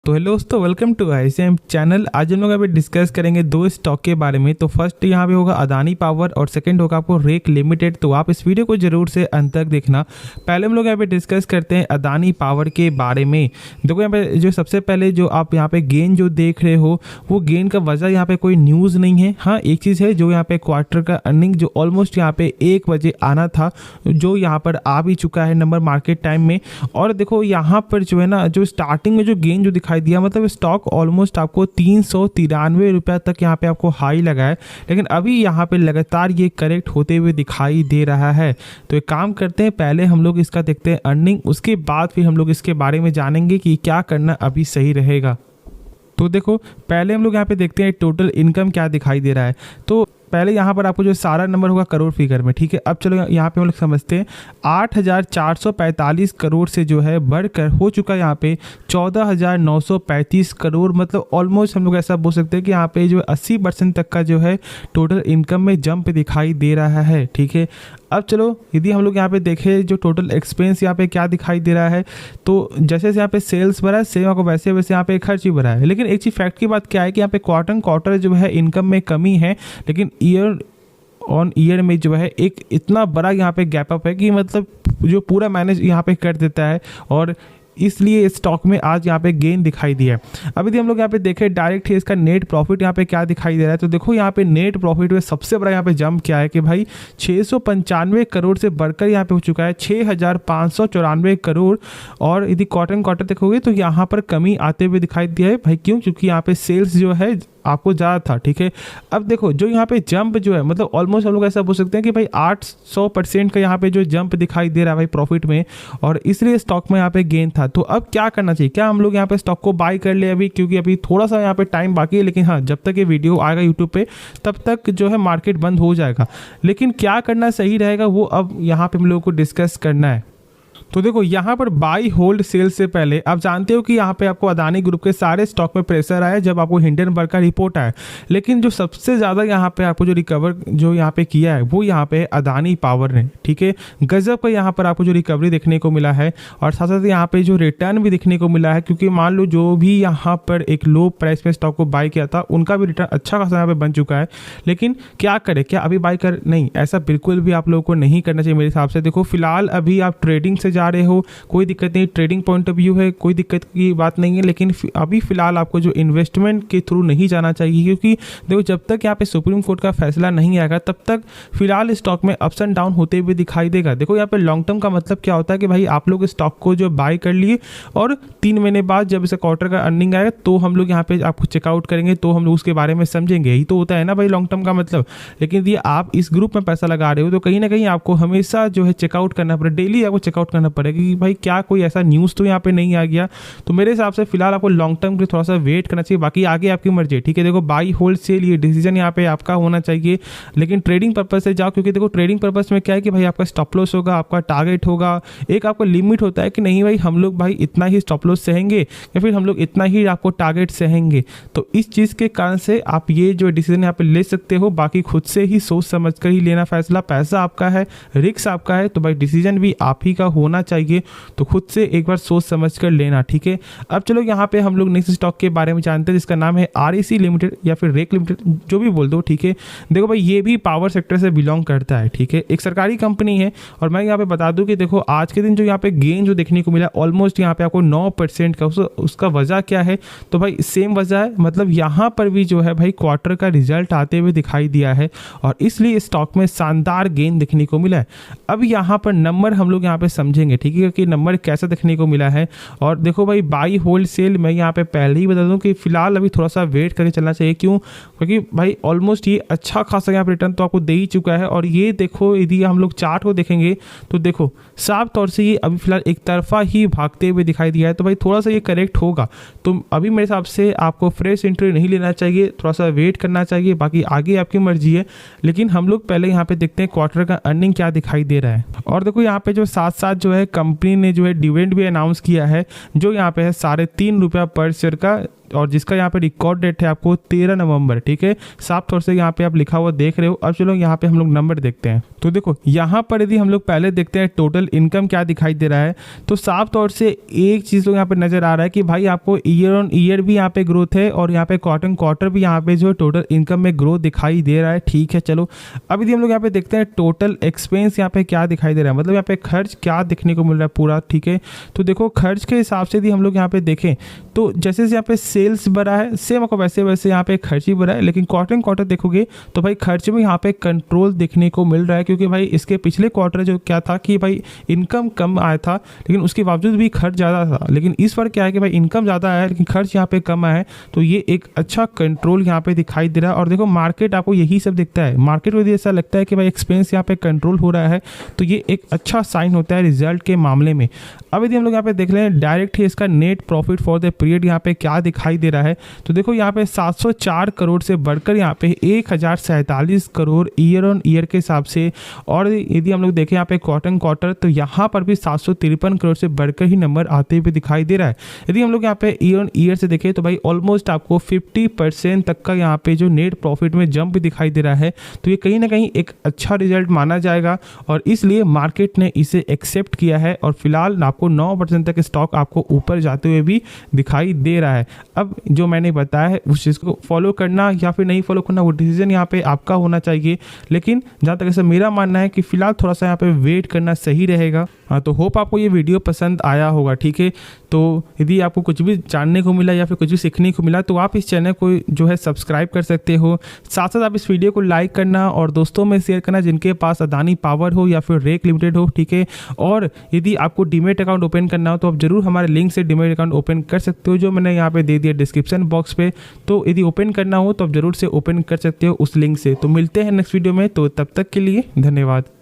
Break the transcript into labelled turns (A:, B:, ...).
A: तो हेलो दोस्तों, welcome to ICM channel. आज हम लोग यहाँ पे डिस्कस करेंगे दो स्टॉक के बारे में। तो फर्स्ट यहाँ पे होगा अदानी पावर और सेकंड होगा आपको रेक लिमिटेड। तो आप इस वीडियो को जरूर से अंत तक देखना। पहले हम लोग यहाँ पे डिस्कस करते हैं अदानी पावर के बारे में। देखो यहाँ पे जो सबसे पहले जो आप यहाँ पे गेन जो देख रहे हो वो गेन का वजह यहाँ पे कोई न्यूज़ नहीं है। हाँ, एक चीज़ है जो यहाँ पे क्वार्टर का अर्निंग जो ऑलमोस्ट यहाँ पे 1 बजे आना था, जो यहाँ पर आ भी चुका है नंबर मार्केट टाइम में। और देखो यहाँ पर जो है ना, जो स्टार्टिंग में जो गेन जो दिखाई दिया, मतलब स्टॉक ऑलमोस्ट आपको 393 रुपये तक यहाँ पे आपको हाई लगा है, लेकिन अभी यहाँ पे लगातार ये करेक्ट होते हुए दिखाई दे रहा है। तो एक काम करते हैं, पहले हम लोग इसका देखते हैं अर्निंग, उसके बाद फिर हम लोग इसके बारे में जानेंगे कि क्या करना अभी सही रहेगा। तो देखो पहले हम लोग यहाँ पे देखते हैं टोटल इनकम क्या दिखाई दे रहा है। तो पहले यहाँ पर आपको जो सारा नंबर होगा करोड़ फिगर में, ठीक है। अब चलो यहाँ पे हम लोग समझते हैं 8,445 करोड़ से जो है बढ़कर हो चुका है यहाँ पे 14,935 करोड़। मतलब ऑलमोस्ट हम लोग ऐसा बोल सकते हैं कि यहाँ पे जो 80% तक का जो है टोटल इनकम में जंप दिखाई दे रहा है, ठीक है। अब चलो यदि हम लोग यहाँ पे देखें जो टोटल एक्सपेंस यहाँ पे क्या दिखाई दे रहा है, तो जैसे जैसे यहाँ पे सेल्स बढ़ा है सेम आपको वैसे वैसे यहाँ पे खर्च भी बढ़ा है। लेकिन एक चीज़ फैक्ट की बात क्या है कि यहाँ पे क्वार्टर जो है इनकम में कमी है, लेकिन ईयर ऑन ईयर में जो है एक इतना बड़ा यहाँ पे गैप अप है कि मतलब जो पूरा मैनेज यहाँ पे कर देता है, और इसलिए स्टॉक में आज यहाँ पे गेन दिखाई दिया है। अब यदि हम लोग यहाँ पे देखें डायरेक्ट ही इसका नेट प्रॉफिट यहाँ पे क्या दिखाई दे रहा है, तो देखो यहाँ पे नेट प्रॉफिट में सबसे बड़ा यहाँ पे जंप क्या है कि भाई 695 करोड़ से बढ़कर यहाँ पे हो चुका है 6,594 करोड़। और यदि क्वार्टर देखोगे तो यहाँ पर कमी आते हुए दिखाई दिया है भाई। क्यों? क्योंकि यहाँ पे सेल्स जो है आपको ज़्यादा था, ठीक है। अब देखो जो यहाँ पे जंप जो है, मतलब ऑलमोस्ट हम लोग ऐसा बोल सकते हैं कि भाई 800% का यहाँ पे जो जंप दिखाई दे रहा है भाई प्रॉफिट में, और इसलिए स्टॉक में यहाँ पे गेन था। तो अब क्या करना चाहिए? क्या हम लोग यहाँ पे स्टॉक को बाय कर ले अभी, क्योंकि अभी थोड़ा सा यहाँ पे टाइम बाकी है। लेकिन हाँ, जब तक ये वीडियो आएगा यूट्यूब पे तब तक जो है मार्केट बंद हो जाएगा। लेकिन क्या करना सही रहेगा वो अब यहाँ पे हम लोग को डिस्कस करना है। तो देखो यहाँ पर बाई होल्ड सेल से पहले आप जानते हो कि यहाँ पे आपको अदानी ग्रुप के सारे स्टॉक में प्रेशर आया जब आपको हिंडनबर्ग का रिपोर्ट आया। लेकिन जो सबसे ज़्यादा यहाँ पे आपको जो रिकवर जो यहाँ पे किया है वो यहाँ पे अदानी पावर ने, ठीक है। गजब का यहाँ पर आपको जो रिकवरी देखने को मिला है, और साथ साथ यहाँ पे जो रिटर्न भी देखने को मिला है। क्योंकि मान लो जो भी यहाँ पर एक लो प्राइस में स्टॉक को बाय किया था उनका भी रिटर्न अच्छा खासा यहाँ पे बन चुका है। लेकिन क्या करें, क्या अभी बाय कर नहीं, ऐसा बिल्कुल भी आप लोगों को नहीं करना चाहिए मेरे हिसाब से। देखो फिलहाल अभी आप ट्रेडिंग से जा रहे हो, कोई दिक्कत नहीं, ट्रेडिंग पॉइंट ऑफ व्यू है, कोई दिक्कत की बात नहीं है। लेकिन अभी फिलहाल आपको जो इन्वेस्टमेंट के थ्रू नहीं जाना चाहिए, क्योंकि देखो जब तक यहाँ पे सुप्रीम कोर्ट का फैसला नहीं आएगा तब तक फिलहाल स्टॉक में अप्स एंड डाउन होते हुए दिखाई देगा। देखो यहाँ पे लॉन्ग टर्म का मतलब क्या होता है कि भाई आप लोग स्टॉक को जो बाय कर लिए और 3 महीने बाद जब इसे क्वार्टर का अर्निंग आएगा तो हम लोग यहाँ पे आपको चेकआउट करेंगे, तो हम लोग उसके बारे में समझेंगे। यही तो होता है ना भाई लॉन्ग टर्म का मतलब। लेकिन यदि आप इस ग्रुप में पैसा लगा रहे हो तो कहीं ना कहीं आपको हमेशा जो है चेकआउट करना पड़ेगा, डेली आपको चेकआउट करना पड़ेगा कि भाई क्या कोई ऐसा न्यूज़ तो यहाँ पे नहीं आ गया। तो मेरे हिसाब से फिलहाल आपको लॉन्ग टर्म के लिए थोड़ा सा वेट करना चाहिए। बाकी आगे आपकी मर्जी है, ठीक है। देखो बाई होल्ड सेल ये डिसीजन यहाँ पे आपका होना चाहिए, लेकिन ट्रेडिंग पर्पज से जाओ। क्योंकि देखो ट्रेडिंग पर्पज में क्या है कि भाई आपका स्टॉप लॉस होगा, आपका टारगेट होगा, एक आपका लिमिट होता है कि नहीं भाई हम लोग भाई इतना ही स्टॉप लॉस सहेंगे या फिर हम लोग इतना ही आपको टारगेट सहेंगे। तो इस चीज़ के कारण से आप ये जो डिसीजन यहाँ पे ले सकते हो। बाकी खुद से ही सोच समझ कर ही लेना फैसला, पैसा आपका है, रिस्क आपका है, तो भाई डिसीजन भी आप ही का होना चाहिए। तो खुद से एक बार सोच समझ कर लेना, ठीक है। अब चलो यहाँ पे हम लोग नेक्स्ट स्टॉक के बारे में जानते हैं जिसका नाम है REC लिमिटेड या फिर रेक लिमिटेड, जो भी बोल दो, ठीक है। देखो भाई ये भी पावर सेक्टर से बिलोंग करता है, ठीक है। एक सरकारी कंपनी है, और मैं यहाँ पे बता दूं कि देखो आज के दिन जो यहाँ पे गेन जो देखने को मिला ऑलमोस्ट यहाँ पे आपको 9% का, उसका वजह क्या है? तो भाई सेम वजह है, मतलब यहाँ पर भी जो है भाई क्वार्टर का रिजल्ट आते हुए दिखाई दिया है, और इसलिए स्टॉक में शानदार गेन देखने को मिला है। अब यहाँ पर नंबर हम लोग यहाँ पे समझेंगे, ठीक है, कि नंबर कैसा देखने को मिला है। और देखो भाई बाई होल्ड सेल मैं यहाँ पे पहले ही बता दूं कि फिलहाल अभी थोड़ा सा वेट करके चलना चाहिए। क्यों? क्योंकि भाई ऑलमोस्ट ये अच्छा खासा यहाँ पे रिटर्न तो आपको दे ही चुका है। और ये देखो यदि हम लोग चार्ट को देखेंगे तो देखो साफ तौर से ये अभी फिलहाल एक तरफा ही भागते हुए दिखाई दिया है। तो भाई थोड़ा सा ये करेक्ट होगा, तो अभी मेरे हिसाब से आपको फ्रेश एंट्री नहीं लेना चाहिए, थोड़ा सा वेट करना चाहिए। बाकी आगे आपकी मर्जी है, लेकिन हम लोग पहले यहाँ पे देखते हैं क्वार्टर का अर्निंग क्या दिखाई दे रहा है। और देखो यहाँ पे जो साथ साथ जो है कंपनी ने जो है डिविडेंड भी अनाउंस किया है, जो यहाँ पे है 3.5 रुपया पर शेयर का, और जिसका यहाँ पे रिकॉर्ड डेट है आपको 13 नवंबर, ठीक है, साफ तौर से यहाँ पे आप लिखा हुआ देख रहे हो। अब चलो यहाँ पे हम लोग नंबर देखते हैं। तो देखो यहाँ पर यदि हम लोग पहले देखते हैं टोटल इनकम क्या दिखाई दे रहा है, तो साफ तौर से एक चीज़ तो यहाँ पे नज़र आ रहा है कि भाई आपको ईयर ऑन ईयर भी यहाँ पे ग्रोथ है और यहाँ पे क्वार्टर क्वार्टर भी यहाँ पे जो टोटल इनकम में ग्रोथ दिखाई दे रहा है, ठीक है। चलो अब यदि हम लोग यहाँ पे देखते हैं टोटल एक्सपेंस यहाँ पे क्या दिखाई दे रहा है, मतलब यहाँ पे खर्च क्या देखने को मिल रहा है पूरा, ठीक है। तो देखो खर्च के हिसाब से यदि हम लोग यहाँ पे देखें तो जैसे यहाँ पे सेल्स बढ़ा है सेम आपको वैसे वैसे यहाँ पे खर्च ही बढ़ा है, लेकिन क्वार्टर क्वार्टर देखोगे तो भाई खर्च में यहाँ पे कंट्रोल देखने को मिल रहा है, क्योंकि भाई इसके पिछले क्वार्टर जो क्या था कि भाई इनकम कम आया था लेकिन उसके बावजूद भी खर्च ज़्यादा था, लेकिन इस बार क्या है कि भाई इनकम ज़्यादा आया है लेकिन खर्च यहाँ पे कम आया है। तो ये एक अच्छा कंट्रोल यहाँ पे दिखाई दे रहा है। और देखो मार्केट आपको यही सब दिखता है, मार्केट को यदि ऐसा लगता है कि भाई एक्सपेंस यहाँ पे कंट्रोल हो रहा है तो ये एक अच्छा साइन होता है रिजल्ट के मामले में। अब यदि हम लोग यहाँ पे देख लें डायरेक्ट ही इसका net profit for the period यहाँ पे क्या दिखाई दे रहा है, तो देखो यहाँ पे 704 करोड़ से बढ़कर यहाँ पे 1047 करोड़ ईयर ऑन ईयर के हिसाब से। और यदि हम लोग देखें यहाँ पे क्वार्टर क्वार्टर तो यहाँ पर भी 753 करोड़ से बढ़कर ही नंबर आते हुए दिखाई दे रहा है। यदि हम लोग यहाँ पे ईयर ऑन ईयर से देखें तो भाई ऑलमोस्ट आपको 50% तक का यहाँ पे जो नेट प्रॉफिट में जंप दिखाई दे रहा है, तो ये कहीं ना कहीं एक अच्छा रिजल्ट माना जाएगा और इसलिए मार्केट ने इसे एक्सेप्ट किया है। और फिलहाल आपको 9% तक स्टॉक आपको ऊपर जाते हुए भी दिखाई दे रहा है। अब जो मैंने बताया है उस चीज़ को फॉलो करना या फिर नहीं फॉलो करना वो डिसीजन यहाँ पे आपका होना चाहिए, लेकिन जहाँ तक ऐसा मेरा मानना है कि फिलहाल थोड़ा सा यहाँ पे वेट करना सही रहेगा। हाँ, तो होप आपको ये वीडियो पसंद आया होगा, ठीक है। तो यदि आपको कुछ भी जानने को मिला या फिर कुछ भी सीखने को मिला तो आप इस चैनल को जो है सब्सक्राइब कर सकते हो। साथ साथ आप इस वीडियो को लाइक करना और दोस्तों में शेयर करना जिनके पास अदानी पावर हो या फिर रेक लिमिटेड हो, ठीक है। और यदि आपको डीमेट अकाउंट ओपन करना हो तो आप जरूर हमारे लिंक से डीमेट अकाउंट ओपन कर सकते हो, जो मैंने यहाँ पे दे दिया डिस्क्रिप्शन बॉक्स पे। तो यदि ओपन करना हो तो आप जरूर से ओपन कर सकते हो उस लिंक से। तो मिलते हैं नेक्स्ट वीडियो में, तो तब तक के लिए धन्यवाद।